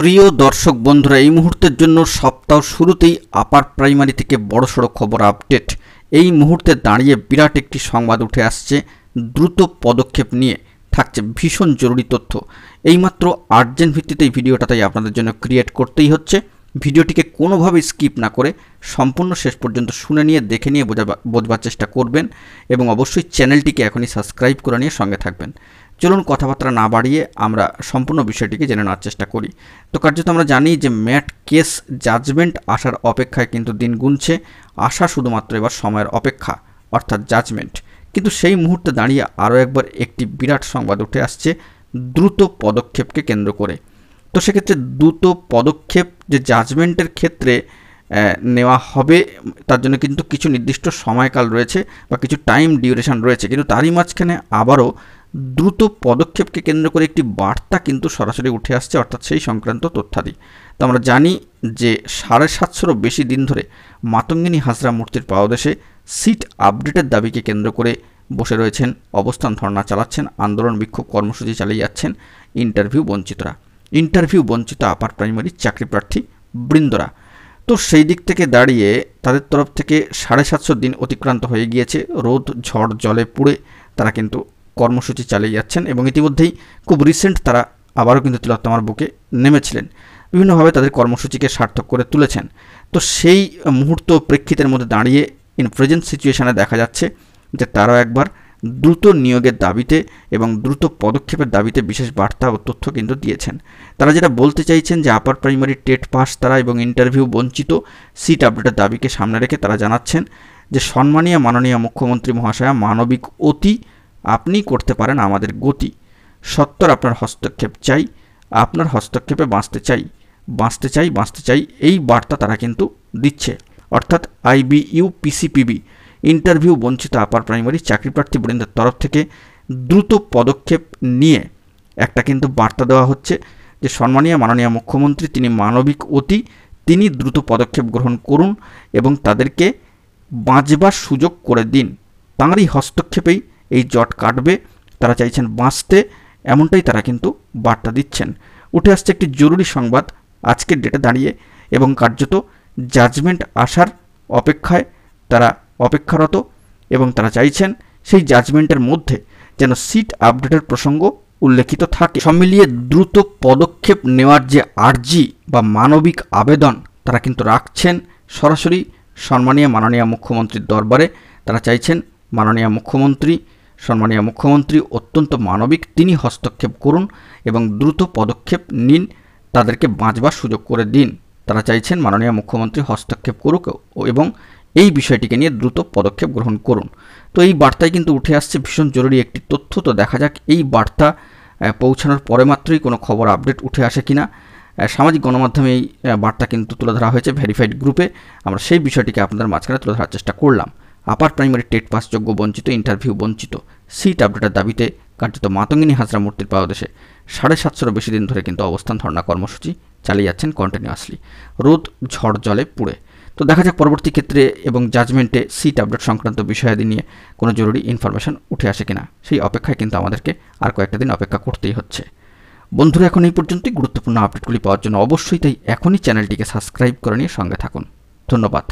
প্রিয় দর্শক বন্ধুরা, এই মুহূর্তের জন্য সপ্তাহ শুরুতেই আপার প্রাইমারি থেকে বড়সড় খবর আপডেট। এই মুহূর্তে দাঁড়িয়ে বিরাট একটি সংবাদ উঠে আসছে, দ্রুত পদক্ষেপ নিয়ে থাকছে ভীষণ জরুরি তথ্য। এইমাত্র আর্জেন্ট ভিত্তিতে এই ভিডিওটা তাই আপনাদের জন্য ক্রিয়েট করতেই হচ্ছে। ভিডিওটিকে কোনোভাবে স্কিপ না করে সম্পূর্ণ শেষ পর্যন্ত শুনে নিয়ে দেখে নিয়ে বোঝবার চেষ্টা করবেন এবং অবশ্যই চ্যানেলটিকে এখনই সাবস্ক্রাইব করে নিয়ে সঙ্গে থাকবেন। চলুন কথাবার্তা না বাড়িয়ে আমরা সম্পূর্ণ বিষয়টিকে জেনে নেওয়ার চেষ্টা করি। তো কার্যত আমরা জানি যে ম্যাট কেস জাজমেন্ট আসার অপেক্ষায় কিন্তু দিন গুনছে, আসা শুধুমাত্র এবার সময়ের অপেক্ষা, অর্থাৎ জাজমেন্ট। কিন্তু সেই মুহূর্তে দাঁড়িয়ে আরও একবার একটি বিরাট সংবাদ উঠে আসছে দ্রুত পদক্ষেপকে কেন্দ্র করে। তো সেক্ষেত্রে দ্রুত পদক্ষেপ যে জাজমেন্টের ক্ষেত্রে নেওয়া হবে তার জন্য কিন্তু কিছু নির্দিষ্ট সময়কাল রয়েছে বা কিছু টাইম ডিউরেশন রয়েছে, কিন্তু তারই মাঝখানে আবারও দ্রুত পদক্ষেপকে কেন্দ্র করে একটি বার্তা কিন্তু সরাসরি উঠে আসছে, অর্থাৎ সেই সংক্রান্ত তথ্যাদি। তো আমরা জানি যে 750-রও বেশি দিন ধরে মাতঙ্গিনী হাজরা মূর্তির পাদদেশে সিট আপডেটের দাবিকে কেন্দ্র করে বসে রয়েছেন, অবস্থান ধর্ণা চালাচ্ছেন, আন্দোলন বিক্ষোভ কর্মসূচি চালিয়ে যাচ্ছেন ইন্টারভিউ বঞ্চিতরা, ইন্টারভিউ বঞ্চিত আপার প্রাইমারি চাকরি প্রার্থী বৃন্দরা। তো সেই দিক থেকে দাঁড়িয়ে তাদের তরফ থেকে 750 দিন অতিক্রান্ত হয়ে গিয়েছে, রোদ ঝড় জলে পুড়ে তারা কিন্তু কর্মসূচি চালিয়ে যাচ্ছেন এবং ইতিমধ্যেই খুব রিসেন্ট তারা আবারও কিন্তু তিলোত্তমার বুকে নেমেছিলেন, বিভিন্নভাবে তাদের কর্মসূচিকে সার্থক করে তুলেছেন। তো সেই মুহূর্ত প্রেক্ষিতের মধ্যে দাঁড়িয়ে ইন প্রেজেন্ট সিচুয়েশানে দেখা যাচ্ছে যে তারাও একবার দ্রুত নিয়োগের দাবিতে এবং দ্রুত পদক্ষেপের দাবিতে বিশেষ বার্তা ও তথ্য কিন্তু দিয়েছেন। তারা যেটা বলতে চাইছেন যে আপার প্রাইমারি টেট পাস তারা এবং ইন্টারভিউ বঞ্চিত সিট আপডেটের দাবিকে সামনে রেখে তারা জানাচ্ছেন যে সম্মানীয় মাননীয় মুখ্যমন্ত্রী মহাশয়া, মানবিক অতি আপনি করতে পারেন আমাদের গতি, সত্তর আপনার হস্তক্ষেপ চাই, আপনার হস্তক্ষেপে বাঁচতে চাই, বাঁচতে চাই, বাঁচতে চাই, এই বার্তা তারা কিন্তু দিচ্ছে। অর্থাৎ IBU PCPB ইন্টারভিউ বঞ্চিত আপার প্রাইমারি চাকরি প্রার্থী বৃন্দের তরফ থেকে দ্রুত পদক্ষেপ নিয়ে একটা কিন্তু বার্তা দেওয়া হচ্ছে যে সম্মানীয় মাননীয় মুখ্যমন্ত্রী তিনি মানবিক অতি, তিনি দ্রুত পদক্ষেপ গ্রহণ করুন এবং তাদেরকে বাঁচবার সুযোগ করে দিন, তাঁরই হস্তক্ষেপেই এই জট কাটবে, তারা চাইছেন বাঁচতে, এমনটাই তারা কিন্তু বার্তা দিচ্ছেন। উঠে আসছে একটি জরুরি সংবাদ আজকের ডেটে দাঁড়িয়ে এবং কার্যত জাজমেন্ট আসার অপেক্ষায় তারা অপেক্ষারত এবং তারা চাইছেন সেই জাজমেন্টের মধ্যে যেন সিট আপডেটের প্রসঙ্গ উল্লেখিত থাকে। সব মিলিয়ে দ্রুত পদক্ষেপ নেওয়ার যে আর্জি বা মানবিক আবেদন তারা কিন্তু রাখছেন সরাসরি সম্মানীয় মাননীয় মুখ্যমন্ত্রীর দরবারে। তারা চাইছেন মাননীয় মুখ্যমন্ত্রী, সম্মানীয় মুখ্যমন্ত্রী অত্যন্ত মানবিক, তিনি হস্তক্ষেপ করুন এবং দ্রুত পদক্ষেপ নিন, তাদেরকে বাঁচবার সুযোগ করে দিন। তারা চাইছেন মাননীয় মুখ্যমন্ত্রী হস্তক্ষেপ করুক এবং এই বিষয়টিকে নিয়ে দ্রুত পদক্ষেপ গ্রহণ করুন। তো এই বার্তায় কিন্তু উঠে আসছে ভীষণ জরুরি একটি তথ্য। তো দেখা যাক এই বার্তা পৌঁছানোর পরে মাত্রই কোনো খবর আপডেট উঠে আসে কিনা। সামাজিক গণমাধ্যমে এই বার্তা কিন্তু তুলে ধরা হয়েছে ভেরিফাইড গ্রুপে, আমরা সেই বিষয়টিকে আপনাদের মাঝখানে তুলে ধরার চেষ্টা করলাম। আপার প্রাইমারি টেট পাস যোগ্য বঞ্চিত, ইন্টারভিউ বঞ্চিত সিট আপডেটের দাবিতে কার্যত মাতঙ্গিনী হাজরা মূর্তির পাদদেশে 750-রও বেশি দিন ধরে কিন্তু অবস্থান ধর্ণা কর্মসূচি চালিয়ে যাচ্ছেন কন্টিনিউয়াসলি, রোদ ঝড় জলে পুড়ে। তো দেখা যাক পরবর্তী ক্ষেত্রে এবং জাজমেন্টে সিট আপডেট সংক্রান্ত বিষয়াদি নিয়ে কোনো জরুরি ইনফরমেশন উঠে আসে কিনা, সেই অপেক্ষায় কিন্তু আমাদেরকে আর কয়েকটা দিন অপেক্ষা করতেই হচ্ছে। বন্ধুরা, এখন এই পর্যন্তই। গুরুত্বপূর্ণ আপডেটগুলি পাওয়ার জন্য অবশ্যই তাই এখনই চ্যানেলটিকে সাবস্ক্রাইব করে নিয়ে সঙ্গে থাকুন। ধন্যবাদ।